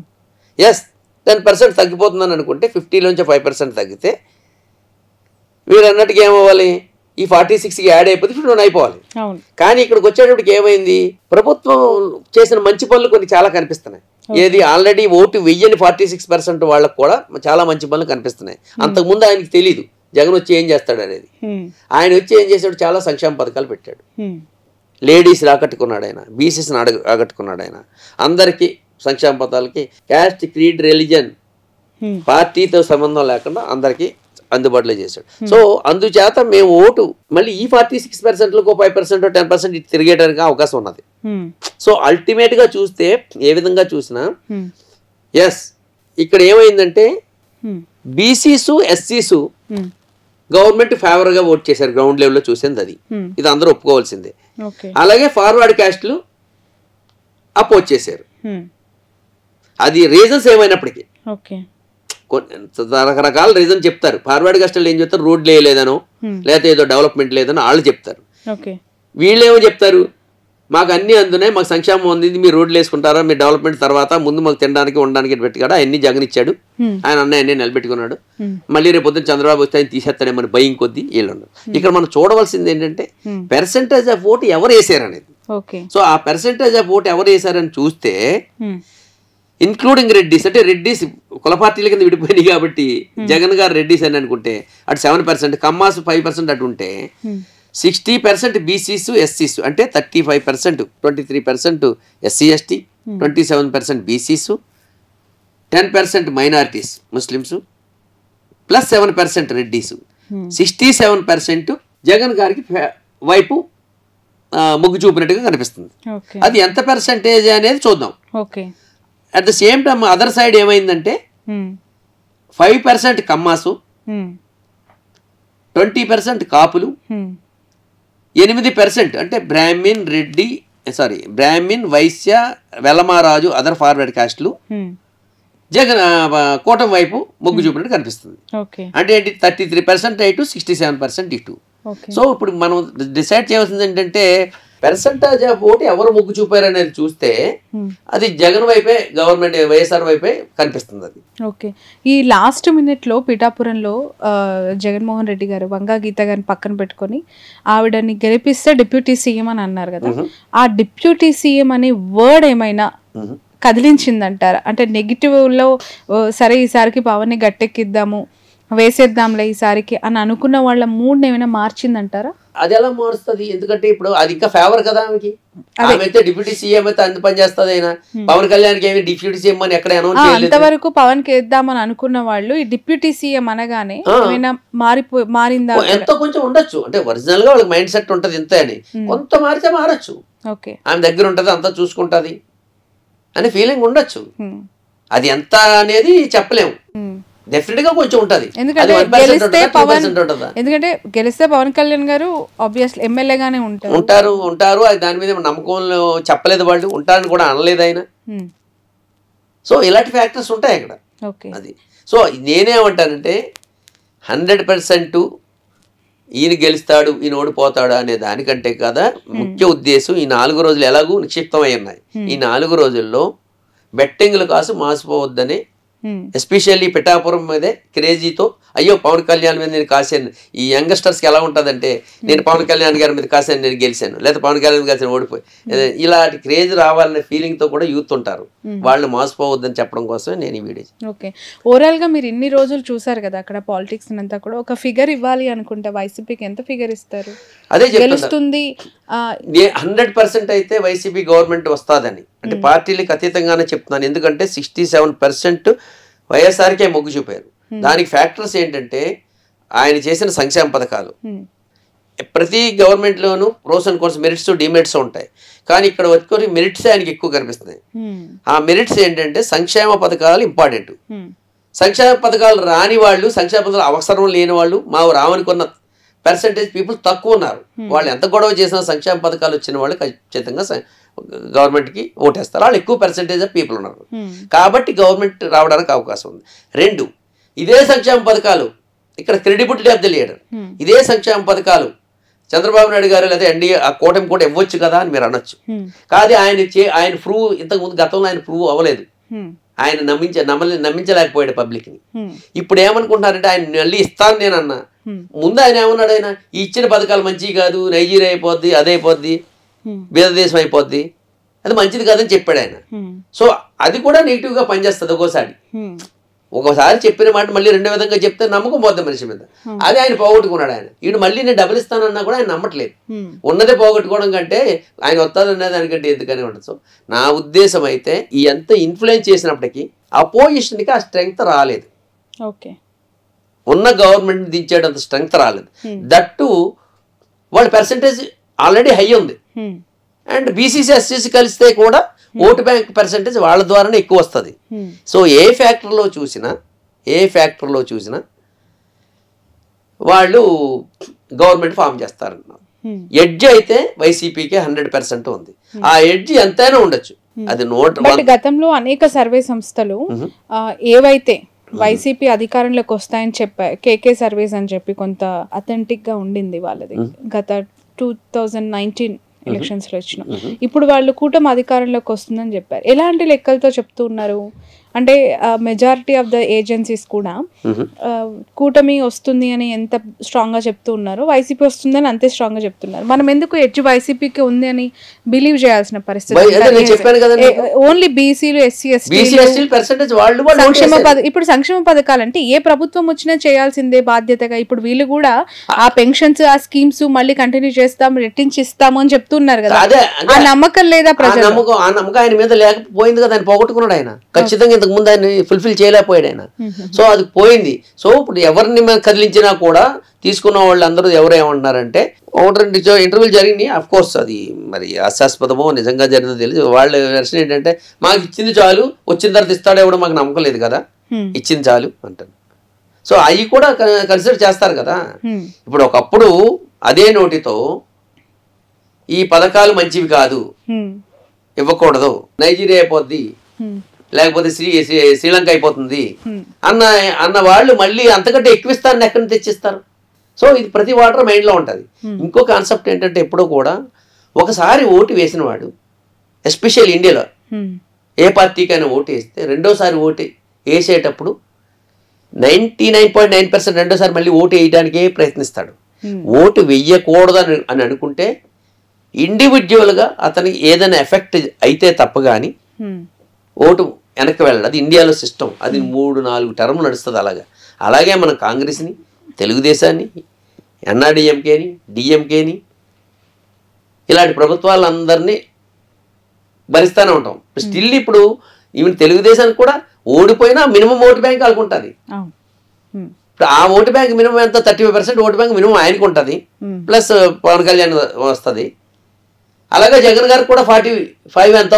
ఎస్, 10% తగ్గిపోతుందని అనుకుంటే 50లోంచి 5% తగ్గితే మీరు అన్నట్టుగా ఏమవ్వాలి, ఈ 46కి యాడ్ అయిపోతే 51 అయిపోవాలి. కానీ ఇక్కడికి వచ్చేటప్పటికి ఏమైంది, ప్రభుత్వం చేసిన మంచి పనులు కొన్ని చాలా కనిపిస్తున్నాయి. ఏది ఆల్రెడీ ఓటు వెయ్యని 46% వాళ్ళకు కూడా చాలా మంచి పనులు కనిపిస్తున్నాయి. అంతకుముందు ఆయనకి తెలీదు జగన్ వచ్చి ఏం చేస్తాడు అనేది. ఆయన వచ్చి ఏం చేశాడు, చాలా సంక్షేమ పథకాలు పెట్టాడు. లేడీస్ని ఆకట్టుకున్నాడు ఆయన, బీసీస్ని ఆకట్టుకున్నాడు ఆయన. అందరికీ సంక్షేమ పథకాలకి క్యాస్ట్, క్రీడ్, రిలీజన్ పార్టీతో సంబంధం లేకుండా అందరికీ అందుబాటులో చేశాడు. సో అందుచేత మేము ఓటు మళ్ళీ ఈ 46%లకు 5%, 10% తిరిగేయడానికి అవకాశం ఉన్నది. సో అల్టిమేట్ గా చూస్తే ఏ విధంగా చూసినా ఎస్, ఇక్కడ ఏమైందంటే బీసీసు ఎస్సీసు గవర్నమెంట్ ఫేవర్గా ఓట్ చేశారు. గ్రౌండ్ లెవెల్లో చూసింది అది, ఇది అందరూ ఒప్పుకోవాల్సిందే. అలాగే ఫార్వర్డ్ క్యాస్ట్లు అపోజ్ చేశారు. అది రీజన్స్ ఏమైనప్పటికీ రకరకాల రీజన్ చెప్తారు. ఫార్వర్డ్ క్యాస్ట్లు ఏం చెప్తారు, రోడ్లు వేయలేదనో లేకపోతే ఏదో డెవలప్మెంట్ లేదనో వాళ్ళు చెప్తారు. వీళ్ళేమో చెప్తారు, మాకు అన్ని అందున్నాయి, మాకు సంక్షేమం ఉంది, మీరు రోడ్లు వేసుకుంటారా, మీరు డెవలప్మెంట్ తర్వాత ముందు మాకు తినడానికి ఉండడానికి పెట్టుకాడు, అన్ని జగన్ ఇచ్చాడు, ఆయన అన్నీ నిలబెట్టుకున్నాడు, మళ్ళీ రేపు పొద్దున్న చంద్రబాబు వస్తే ఆయన తీసేస్తాడేమని భయం కొద్దీ వీళ్ళు ఉన్నారు. ఇక్కడ మనం చూడవలసింది ఏంటంటే పర్సెంటేజ్ ఆఫ్ ఓటు ఎవరు వేసారనేది. సో ఆ పర్సెంటేజ్ ఆఫ్ ఓటు ఎవరు వేసారని చూస్తే ఇన్క్లూడింగ్ రెడ్డిస్, అంటే రెడ్డిస్ కుల పార్టీల కింద విడిపోయినాయి కాబట్టి జగన్ గారు రెడ్డిస్ అని అనుకుంటే అటు 7%, కమ్మాస్ 5% అటు ఉంటే 60% బీసీస్ ఎస్సీస్, అంటే 35%, 23% SC ST, 27% BCs, 10% minorities Muslims, plus 7% Reddys, 67% Jagan గారికి వైపు మొగ్గు చూపినట్టుగా కనిపిస్తుంది. అది ఎంత పర్సెంటేజ్ అనేది చూద్దాం. At the same time other side ఏమైందంటే 5% కమ్మాసు, 20% కాపులు, 8% అంటే బ్రాహ్మిన్ వైశ్య వెలమారాజు అదర్ ఫార్వర్డ్ కాస్ట్లు జగన్ కూటమి వైపు మొగ్గు చూపినట్టు కనిపిస్తుంది. అంటే ఏంటి, 33% ఇటు, 67% ఇటు. సో ఇప్పుడు మనం డిసైడ్ చేయాల్సింది ఏంటంటే పర్సెంటేజ్ ఆఫ్ ఓటు ఎవరు మొగ్గు చూపారు అనేది చూస్తే అది జగన్ వైపే, గవర్నమెంట్ వైఎస్ఆర్ వైపే కనిపిస్తుంది. అది ఓకే. ఈ లాస్ట్ మినిట్లో పిఠాపురంలో జగన్మోహన్ రెడ్డి గారు వంగా గీత గారిని పక్కన పెట్టుకొని ఆవిడని గెలిపిస్తే డిప్యూటీ సీఎం అని అన్నారు కదా, ఆ డిప్యూటీ సీఎం అనే వర్డ్ ఏమైనా కదిలించిందంటారా? అంటే నెగిటివ్లో సరే ఈసారికి పవన్ని గట్టెక్కిద్దాము, వేసేద్దాంలే ఈసారికి అని అనుకున్న వాళ్ళ మూడ్ని ఏమైనా మార్చిందంటారా? అది ఎలా మారుస్తుంది, ఎందుకంటే ఇప్పుడు అది ఇంకా ఫేవర్ కదా ఆమెకి. ఆమె అయితే డిప్యూటీ సీఎం అయితే అంత పని చేస్తుంది. అయినా పవన్ కళ్యాణ్కి ఏమి డిప్యూటీ సీఎం అని ఎక్కడ అనౌన్స్ చేయలేదు. అంతవరకు పవన్ కి వేద్దామని అనుకున్న వాళ్ళు ఈ డిప్యూటీ సీఎం అనగానే ఏమైనా మారిందా? ఎంతో కొంచెం ఉండొచ్చు, అంటే ఒరిజినల్ గా వాళ్ళకి మైండ్ సెట్ ఉంటది ఇంత అని, కొంత మారితే మారచ్చు. ఆమె దగ్గర ఉంటది, అంతా చూసుకుంటది అని ఫీలింగ్ ఉండొచ్చు. అది ఎంత అనేది చెప్పలేము, డెఫినెట్ గా కొంచెం ఉంటది. ఎందుకంటే గెలిస్తే పవన్ కళ్యాణ్ గారు ఆబ్వియస్లీ ఎమ్మెల్యేగానే ఉంటారు. అది దాని మీద నమ్మకంలో చెప్పలేదు, వాళ్ళు ఉంటారని కూడా అనలేదు ఆయన. సో ఇలాంటి ఫ్యాక్టర్స్ ఉంటాయి అక్కడ. అది సో నేనేమంటానంటే 100% ఈయన గెలుస్తాడు, ఈయన ఓడిపోతాడు అనే దానికంటే కదా ముఖ్య ఉద్దేశం ఈ 4 రోజులు ఎలాగూ నిక్షిప్తమై ఉన్నాయి. ఈ 4 రోజుల్లో బెట్టింగ్ల కాసు మాసిపోవద్దని, ఎస్పెషల్లీ పిఠాపురం మీదే క్రేజీతో అయ్యో పవన్ కళ్యాణ్ మీద నేను కాశాను. ఈ యంగ్స్టర్స్కి ఎలా ఉంటుందంటే నేను పవన్ కళ్యాణ్ గారి మీద కాశాను, నేను గెలిచాను, లేదా పవన్ కళ్యాణ్ గారి ఓడిపోయి, ఇలాంటి క్రేజ్ రావాలనే ఫీలింగ్తో కూడా యూత్ ఉంటారు. వాళ్ళని మోసపోవద్దని చెప్పడం కోసమే నేను ఈ వీడియో. ఓకే, ఓవరాల్గా మీరు ఇన్ని రోజులు చూసారు కదా అక్కడ పాలిటిక్స్ అంతా కూడా, ఒక ఫిగర్ ఇవ్వాలి అనుకుంటే వైసీపీకి ఎంత ఫిగర్ ఇస్తారు? అదే గెలుస్తుంది 100% అయితే వైసీపీ గవర్నమెంట్ వస్తుందని, అంటే పార్టీలకు అతీతంగానే చెప్తున్నాను. ఎందుకంటే 67% వైఎస్ఆర్కే మొగ్గు చూపారు. దానికి ఫ్యాక్టర్స్ ఏంటంటే ఆయన చేసిన సంక్షేమ పథకాలు. ప్రతి గవర్నమెంట్లోనూ pros and cons, merits demerits ఉంటాయి, కానీ ఇక్కడ వచ్చుకొని మెరిట్స్ ఆయనకి ఎక్కువ కనిపిస్తున్నాయి. ఆ మెరిట్స్ ఏంటంటే సంక్షేమ పథకాలు ఇంపార్టెంట్. సంక్షేమ పథకాలు రాని వాళ్ళు, సంక్షేమ పథకాలు అవసరం లేని వాళ్ళు మా రావనుకున్న పర్సెంటేజ్ పీపుల్ తక్కువ ఉన్నారు. వాళ్ళు ఎంత గొడవ చేసినా సంక్షేమ పథకాలు వచ్చిన వాళ్ళు ఖచ్చితంగా గవర్నమెంట్కి ఓటేస్తారు. వాళ్ళు ఎక్కువ పర్సెంటేజ్ ఆఫ్ పీపుల్ ఉన్నారు కాబట్టి గవర్నమెంట్ రావడానికి అవకాశం ఉంది. 2, ఇదే సంక్షేమ పథకాలు ఇక్కడ క్రెడిబిలిటీ ఆఫ్ ది లీడర్, ఇదే సంక్షేమ పథకాలు చంద్రబాబు నాయుడు గారు లేదా ఎన్డీఏ ఆ కూటమి కూడా ఇవ్వచ్చు కదా అని మీరు అనొచ్చు. కాదు ఆయన ప్రూవ్, ఇంతకుముందు గతంలో ఆయన ప్రూవ్ అవ్వలేదు, ఆయన నమ్మించలేకపోయాడు పబ్లిక్ని. ఇప్పుడు ఏమనుకుంటున్నారంటే ఆయన మళ్ళీ ఇస్తాను నేను అన్నా, ముందు ఆయన ఏమన్నాడు, ఆయన ఈ ఇచ్చిన పథకాలు మంచివి కాదు, నైజీరియా అయిపోద్ది, అదైపోద్ది, బీదదేశం అయిపోద్ది, అది మంచిది కాదని చెప్పాడు ఆయన. సో అది కూడా నెగిటివ్గా పనిచేస్తుంది. ఒకసారి చెప్పిన మాట మళ్ళీ రెండో విధంగా చెప్తే నమ్మకం పోద్ది మనిషి మీద. అది ఆయన పోగొట్టుకున్నాడు. ఆయన వీడు మళ్ళీ నేను డబ్బులు ఇస్తానన్నా కూడా ఆయన నమ్మట్లేదు. ఉన్నదే పోగొట్టుకోవడం కంటే ఆయన వస్తాననే దానికంటే ఎందుకనే ఉండదు. సో నా ఉద్దేశం అయితే ఈ ఎంత ఇన్ఫ్లుయెన్స్ చేసినప్పటికీ అపోజిషన్కి ఆ స్ట్రెంగ్త్ రాలేదు. ఉన్న గవర్నమెంట్ దించేటంత స్ట్రెంగ్త్ రాలేదు. దట్టు వాళ్ళ పర్సెంటేజ్ ఆల్రెడీ హై ఉంది. అండ్ బీసీసీ ఎస్సీసీ కలిస్తే కూడా ఓటు బ్యాంక్ పర్సెంటేజ్ వాళ్ళ ద్వారానే ఎక్కువ వస్తుంది. సో ఏ ఫ్యాక్టర్లో చూసినా ఏ ఫ్యాక్టరీలో చూసినా వాళ్ళు గవర్నమెంట్ ఫామ్ చేస్తారన్నారు. ఎడ్జ్ అయితే వైసీపీకి 100% ఉంది. ఆ ఎడ్జ్ ఎంతైనా ఉండొచ్చు. అది గతంలో అనేక సర్వే సంస్థలు ఏవైతే వైసీపీ అధికారంలోకి వస్తాయని చెప్పారు, కేకే సర్వేస్ అని చెప్పి కొంత అథెంటిక్ గా ఉండింది వాళ్ళది గత 2019 ఎలక్షన్స్ లో ఇచ్చిన. ఇప్పుడు వాళ్ళు కూటమి అధికారంలోకి వస్తుందని చెప్పారు. ఎలాంటి లెక్కలతో చెప్తూ ఉన్నారు అంటే మెజారిటీ ఆఫ్ ద ఏజెన్సీస్ కూడా కూటమి వస్తుంది అని ఎంత స్ట్రాంగ్ గా చెప్తూ ఉన్నారు, వైసీపీ వస్తుందని అంతే స్ట్రాంగ్ గా చెప్తున్నారు. మనం ఎందుకు ఎడ్జ్ వైసీపీకి ఉంది అని బిలీవ్ చేయాల్సిన పరిస్థితి? ఓన్లీ బీసీలు, ఎస్సీ ఎస్టీ ఇప్పుడు సంక్షేమ పథకాలు అంటే ఏ ప్రభుత్వం వచ్చినా చేయాల్సిందే బాధ్యతగా. ఇప్పుడు వీళ్ళు కూడా ఆ పెన్షన్స్, ఆ స్కీమ్స్ మళ్ళీ కంటిన్యూ చేస్తాం, రెట్టించి ఇస్తాము అని చెప్తున్నారు కదా. ఆ నమ్మకం లేదా ప్రజలు? ఆ నమ్మకం ఆయన మీద లేకపోయింది కదా, ఆయన పోగొట్టుకున్నాడు. ఆయన ఖచ్చితంగా ఇంతకు ముందు ఆయన ఫుల్ఫిల్ చేయలేకపోయాడు ఆయన. సో అది పోయింది. సో ఇప్పుడు ఎవరిని కదిలించినా కూడా తీసుకున్న వాళ్ళు అందరూ ఎవరేమంటున్నారంటే 1-2 ఇంటర్వ్యూలు జరిగినాయి. అఫ్ కోర్స్ అది మరి హాస్యాస్పదమో నిజంగా జరిగిందో తెలియదు. వాళ్ళ వెర్షన్ ఏంటంటే మాకు ఇచ్చింది చాలు, వచ్చిన తర్వాత ఇస్తాడో కూడా మాకు నమ్మకం లేదు కదా, ఇచ్చింది చాలు అంటారు. సో అవి కూడా కన్సిడర్ చేస్తారు కదా. ఇప్పుడు ఒకప్పుడు అదే నోటితో ఈ పథకాలు మంచివి కాదు, ఇవ్వకూడదు, నైజీరియా అయిపోద్ది, లేకపోతే శ్రీలంక అయిపోతుంది అన్న వాళ్ళు మళ్ళీ అంతకంటే ఎక్కువ ఇస్తారని ఎక్కడి నుంచి తెచ్చిస్తారు? సో ఇది ప్రతి వాటర్ మైండ్లో ఉంటుంది. ఇంకో కాన్సెప్ట్ ఏంటంటే ఎప్పుడో కూడా ఒకసారి ఓటు వేసిన వాడు, ఎస్పెషల్ ఇండియాలో ఏ పార్టీకైనా ఓటు వేస్తే రెండోసారి ఓటు వేసేటప్పుడు 99.9% రెండోసారి మళ్ళీ ఓటు వేయడానికే ప్రయత్నిస్తాడు. ఓటు వెయ్యకూడదు అని అనుకుంటే ఇండివిజువల్గా అతనికి ఏదైనా ఎఫెక్ట్ అయితే తప్ప కానీ ఓటు వెనక్కి వెళ్ళడు. అది ఇండియాలో సిస్టమ్. అది 3-4 టర్మ్ నడుస్తుంది. అలాగే మన కాంగ్రెస్ని, తెలుగుదేశాన్ని, ఎన్ఆర్డీఎంకేని, డిఎంకేని ఇలాంటి ప్రభుత్వాలందరినీ భరిస్తూనే ఉంటాం. స్టిల్ ఇప్పుడు ఈవెన్ తెలుగుదేశానికి కూడా ఓడిపోయినా మినిమం ఓటు బ్యాంక్ వాళ్ళకు ఉంటుంది. ఇప్పుడు ఆ ఓటు బ్యాంక్ మినిమం ఎంత? 35% ఓటు బ్యాంక్ మినిమం ఆయనకు ఉంటుంది, ప్లస్ పవన్ కళ్యాణ్ వస్తుంది. అలాగే జగన్ గారికి కూడా 45 ఎంతో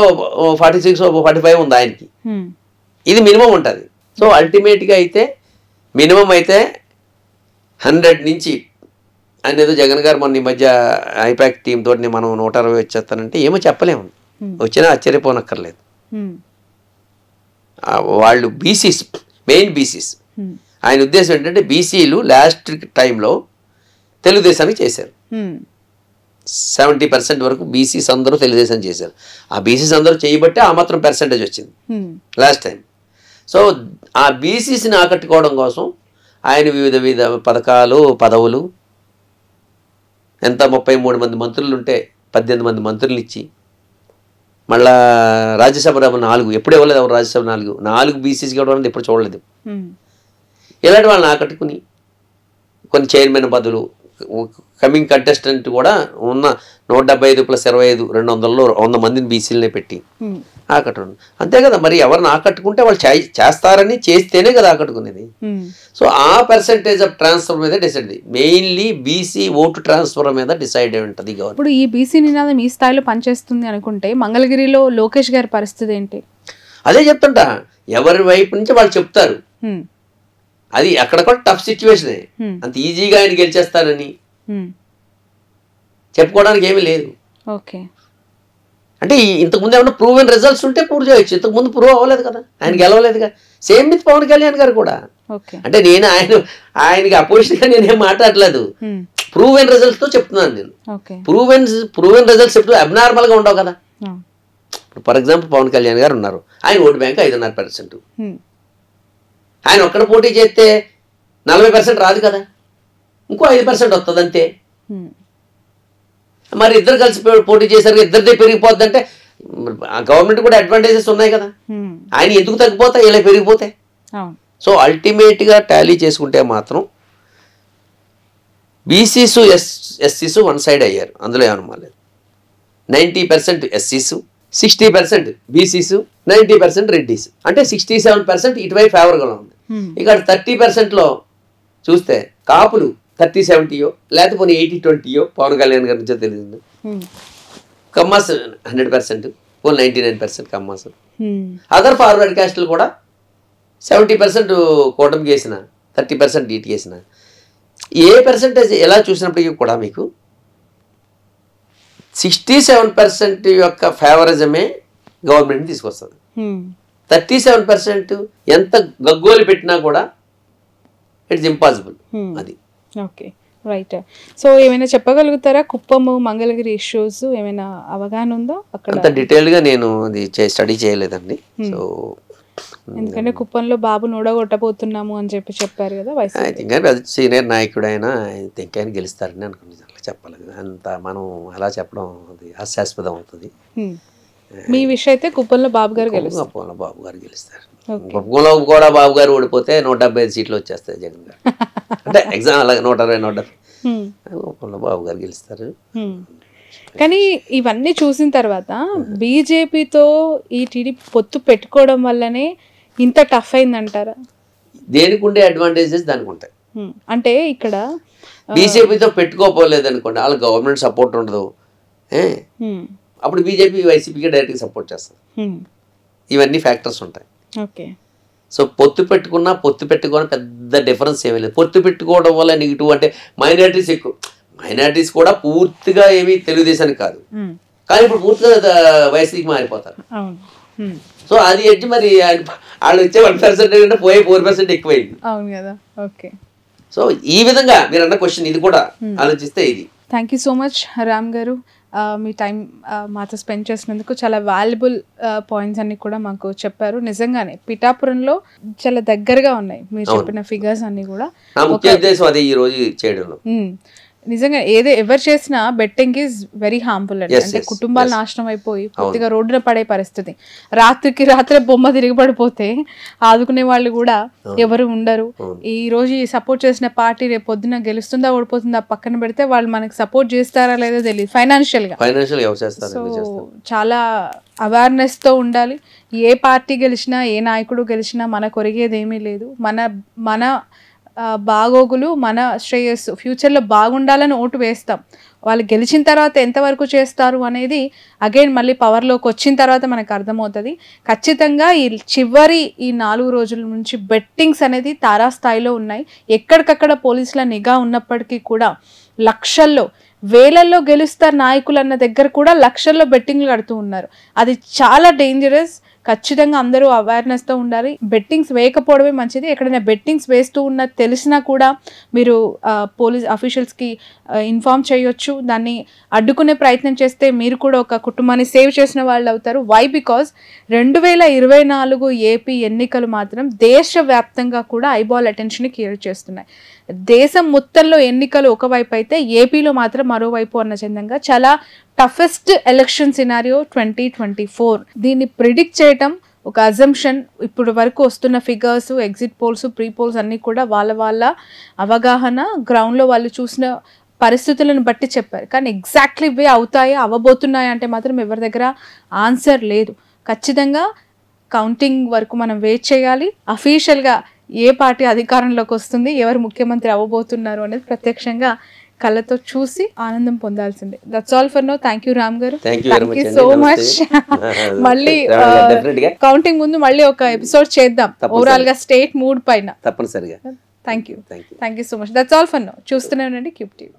46 45 ఉంది ఆయనకి. ఇది మినిమం ఉంటుంది. సో అల్టిమేట్గా అయితే మినిమం అయితే 100 నుంచి అనేది జగన్ గారు మొన్న ఈ మధ్య ఐపాక్ టీమ్ తోటి మనం 160 వచ్చేస్తానంటే ఏమో చెప్పలేము, వచ్చినా ఆశ్చర్యపోనక్కర్లేదు. వాళ్ళు బీసీస్, మెయిన్ బీసీస్. ఆయన ఉద్దేశం ఏంటంటే బీసీలు లాస్ట్ టైంలో తెలుగుదేశానికి చేశారు. 70% వరకు బీసీస్ అందరూ తెలుగుదేశం చేశారు. ఆ బీసీస్ అందరూ చేయబట్టే ఆ మాత్రం పర్సెంటేజ్ వచ్చింది లాస్ట్ టైం. సో ఆ బీసీస్ని ఆకట్టుకోవడం కోసం ఆయన వివిధ పథకాలు, పదవులు, ఎంత 33 మంది మంత్రులు ఉంటే 18 మంది మంత్రులు ఇచ్చి, మళ్ళా రాజ్యసభ 4 ఎప్పుడు ఇవ్వలేదు. ఎవరు రాజ్యసభ 4 బీసీస్కి ఇవ్వడం ఎప్పుడు చూడలేదు. ఇలాంటి వాళ్ళని ఆకట్టుకుని కొన్ని చైర్మన్ పదవులు, కమింగ్ కంటెస్టెంట్ కూడా ఉన్న 175 + 25 200లో 100 మందిని బీసీలనే పెట్టి ఆకట్టు. అంతే కదా, మరి ఎవరిని ఆకట్టుకుంటే వాళ్ళు చేస్తారని చేస్తేనే కదా ఆకట్టుకునేది. సో ఆ పర్సెంటేజ్ ఆఫ్ ట్రాన్స్ఫర్ మీద decide, mainly BC vote transfer మీద డిసైడ్ అయి ఉంటుంది. ఇప్పుడు ఈ బీసీ నినాదం ఈ స్థాయిలో పనిచేస్తుంది అనుకుంటే మంగళగిరిలో లోకేష్ గారి పరిస్థితి ఏంటి? అదే చెప్తుంటా, ఎవరి వైపు నుంచి వాళ్ళు చెప్తారు. అది అక్కడ కూడా టఫ్ సిచ్యువేషనే. అంత ఈజీగా ఆయన గెలిచేస్తారని చెప్పుకోవడానికి ఏమీ లేదు. అంటే ఇంతకుముందు ఏమన్నా ప్రూవెన్ రిజల్ట్స్ ఉంటే ప్రూవ్ చేయొచ్చు. ఇంతకుముందు ప్రూవ్ అవ్వలేదు కదా, ఆయన గెలవలేదుగా. సేమ్ విత్ పవన్ కళ్యాణ్ గారు కూడా. అంటే నేను ఆయనకి అపోజిషన్ నేనేం మాట్లాడలేదు, ప్రూవెన్ రిజల్ట్స్ తో చెప్తున్నాను నేను. ప్రూవెన్ రిజల్ట్స్ చెప్తూ అబ్నార్మల్ గా ఉండవు కదా. ఫర్ ఎగ్జాంపుల్ పవన్ కళ్యాణ్ గారు ఉన్నారు, ఆయన ఓటు బ్యాంక్ 5.5%. ఆయన ఒక్కడ పోటీ చేస్తే 40% రాదు కదా, ఇంకో 5% వస్తుంది అంతే. మరి ఇద్దరు కలిసి పోటీ చేశారు, ఇద్దరిదే పెరిగిపోద్ది అంటే గవర్నమెంట్ కూడా అడ్వాంటేజెస్ ఉన్నాయి కదా. ఆయన ఎందుకు తగ్గిపోతాయి, ఇలా పెరిగిపోతాయి. సో అల్టిమేట్గా టాలీ చేసుకుంటే మాత్రం బీసీస్ ఎస్సీస్ వన్ సైడ్ అయ్యారు, అందులో ఏమన్నా లేదు. 90% ఎస్సీస్, 60% బీసీస్, 90% రెడ్డీస్. అంటే 67% ఇటువైపు ఫేవర్గా ఉంది. ఇక్కడ 30%లో చూస్తే కాపులు 30-70 లేకపోతే 80-20 పవన్ కళ్యాణ్ గారి నుంచో తెలియదు. కమ్మాస్ 100%, 99% కమ్మాస్. అదర్ ఫార్వర్డ్ క్యాస్ట్లు కూడా 70% కూటమికి వేసిన, 30% ఈటీకి వేసిన, ఏ పర్సెంటేజ్ ఎలా చూసినప్పటికీ కూడా మీకు 67% యొక్క ఫేవరిజమే గవర్నమెంట్ని తీసుకొస్తుంది. 37% ఎంత గగ్గోలు పెట్టినా కూడా ఇట్స్ ఇంపాసిబుల్. అది ఓకే, రైట్. సో ఏమైనా చెప్పగలుగుతారా కుప్పము మంగళగిరి ఇష్యూస్ ఏమైనా అవగాహన ఉందా అక్కడ? అంత డీటెయిల్గా నేను అది స్టడీ చేయలేదండి. సో ఎందుకంటే కుప్పంలో బాబును ఓడగొట్టబోతున్నాము అని చెప్పారు కదా ఐ థింక్ సీనియర్ నాయకుడు అయినా థింక్ ఆయన గెలుస్తారని అనుకున్నాను. అట్లా చెప్పాలి, అంత మనం అలా చెప్పడం అది హాస్యాస్పదం అవుతుంది. మీ విషయం అయితే కుప్పంలో బాబు గారు గెలుస్తారు. కుప్పంలో బాబు గారు గెలుస్తారు. కుప్పంలో కూడా బాబు గారు ఓడిపోతే 175 సీట్లు వచ్చేస్తాయి జగన్ గారు. అంటే ఎగ్జామ్ అలాగే 120 కుప్పంలో బాబు గారు గెలుస్తారు. కానీ ఇవన్నీ చూసిన తర్వాత బీజేపీతో ఈ టీడీపీ పొత్తు పెట్టుకోవడం వల్లనే ఇంత టఫ్ అయిందంటారా? దేనికి ఉండే అడ్వాంటేజెస్ దానికి ఉంటాయి. అంటే ఇక్కడ బీజేపీతో పెట్టుకోపోలేదు అనుకోండి, వాళ్ళ గవర్నమెంట్ సపోర్ట్ ఉండదు, అప్పుడు బీజేపీ వైసీపీకి డైరెక్ట్గా సపోర్ట్ చేస్తుంది. ఇవన్నీ ఫ్యాక్టర్స్ ఉంటాయి. ఓకే. సో పొత్తు పెట్టుకోవడం పెద్ద డిఫరెన్స్ ఏమీ లేదు. పొత్తు పెట్టుకోవడం వల్ల నెగిటివ్ అంటే మైనారిటీస్ ఎక్కువ. మైనారిటీస్ కూడా పూర్తిగా ఏమీ తెలుగుదేశానికి కాదు, కానీ ఇప్పుడు పూర్తిగా వైసీపీకి మారిపోతారు. సో అది ఎడ్జ్ మరి వాళ్ళు వచ్చే 1% కంటే పోయే 4% ఎక్కువైంది. అవును కదా. ఓకే. సో ఈ విధంగా మీరు అన్న క్వశ్చన్ ఇది కూడా ఆలోచిస్తే ఇది. Thank you so much Ram గారు, మీ టైం మాతో స్పెండ్ చేసినందుకు. చాలా వాల్యుబుల్ పాయింట్స్ అన్ని కూడా మాకు చెప్పారు. నిజంగానే పిఠాపురంలో చాలా దగ్గరగా ఉన్నాయి మీరు చెప్పిన ఫిగర్స్ అన్ని కూడా. నా ముఖ్య ఉద్దేశం అదే ఈ రోజు చేయడంలో. నిజంగా ఎవరు చేసినా బెట్టింగ్ ఈజ్ వెరీ హార్మ్ఫుల్ అండి. అంటే కుటుంబాలు నాశనం అయిపోయి పూర్తిగా రోడ్డున పడే పరిస్థితి. రాత్రే బొమ్మ తిరిగి పడిపోతే ఆదుకునే వాళ్ళు కూడా ఎవరు ఉండరు. ఈ రోజు సపోర్ట్ చేసిన పార్టీ రేపు పొద్దున గెలుస్తుందా ఓడిపోతుందా పక్కన పెడితే వాళ్ళు మనకి సపోర్ట్ చేస్తారా లేదో తెలియదు ఫైనాన్షియల్ గా. సో చాలా అవేర్నెస్ తో ఉండాలి. ఏ పార్టీ గెలిచినా ఏ నాయకుడు గెలిచినా మనకు ఒరిగేది ఏమీ లేదు. మన బాగోగులు మన శ్రేయస్సు ఫ్యూచర్లో బాగుండాలని ఓటు వేస్తాం. వాళ్ళు గెలిచిన తర్వాత ఎంతవరకు చేస్తారు అనేది అగైన్ మళ్ళీ పవర్లోకి వచ్చిన తర్వాత మనకు అర్థమవుతుంది. ఖచ్చితంగా ఈ 4 రోజుల నుంచి బెట్టింగ్స్ అనేది తారాస్థాయిలో ఉన్నాయి. ఎక్కడికక్కడ పోలీసుల నిఘా ఉన్నప్పటికీ కూడా లక్షల్లో వేలల్లో గెలుస్తారు నాయకులు అన్న దగ్గర కూడా లక్షల్లో బెట్టింగ్లు కడుతూ ఉన్నారు. అది చాలా డేంజరస్. ఖచ్చితంగా అందరూ అవేర్నెస్తో ఉండాలి. బెట్టింగ్స్ వేయకపోవడమే మంచిది. ఎక్కడైనా బెట్టింగ్స్ వేస్తూ ఉన్నది తెలిసినా కూడా మీరు పోలీస్ అఫీషియల్స్కి ఇన్ఫార్మ్ చేయొచ్చు. దాన్ని అడ్డుకునే ప్రయత్నం చేస్తే మీరు కూడా ఒక కుటుంబాన్ని సేవ్ చేసిన వాళ్ళు అవుతారు. వై? బికాజ్ 2024 ఏపీ ఎన్నికలు మాత్రం దేశవ్యాప్తంగా కూడా ఐబాల్ అటెన్షన్ క్రియేట్ చేస్తున్నాయి. దేశం మొత్తంలో ఎన్నికలు ఒకవైపు అయితే ఏపీలో మాత్రం మరోవైపు అన్న చందంగా చాలా టఫెస్ట్ ఎలక్షన్ సినారియో 2024. దీన్ని ప్రిడిక్ట్ చేయటం ఒక అజంప్షన్. ఇప్పుడు వరకు వస్తున్న figures, exit polls, pre poles అన్నీ కూడా వాళ్ళ అవగాహన గ్రౌండ్లో వాళ్ళు చూసిన పరిస్థితులను బట్టి చెప్పారు. కానీ ఎగ్జాక్ట్లీ ఇవే అవుతాయా అవ్వబోతున్నాయా అంటే మాత్రం ఎవరి దగ్గర ఆన్సర్ లేదు. ఖచ్చితంగా కౌంటింగ్ వరకు మనం వెయిట్ చేయాలి. అఫీషియల్గా ఏ పార్టీ అధికారంలోకి వస్తుంది, ఎవరు ముఖ్యమంత్రి అవ్వబోతున్నారు అనేది ప్రత్యక్షంగా కళ్ళతో చూసి ఆనందం పొందాల్సిందే. That's all for now. Thank you Ram garu. Thank you so much. మళ్ళీ కౌంటింగ్ ముందు మళ్ళీ ఒక ఎపిసోడ్ చేద్దాం ఓవరాల్ గా స్టేట్ మూడ్ పైన. తప్పనిసరిగా. Thank you so much. That's all for now. చూస్తూనే ఉండండి క్యూబ్ టీవీ.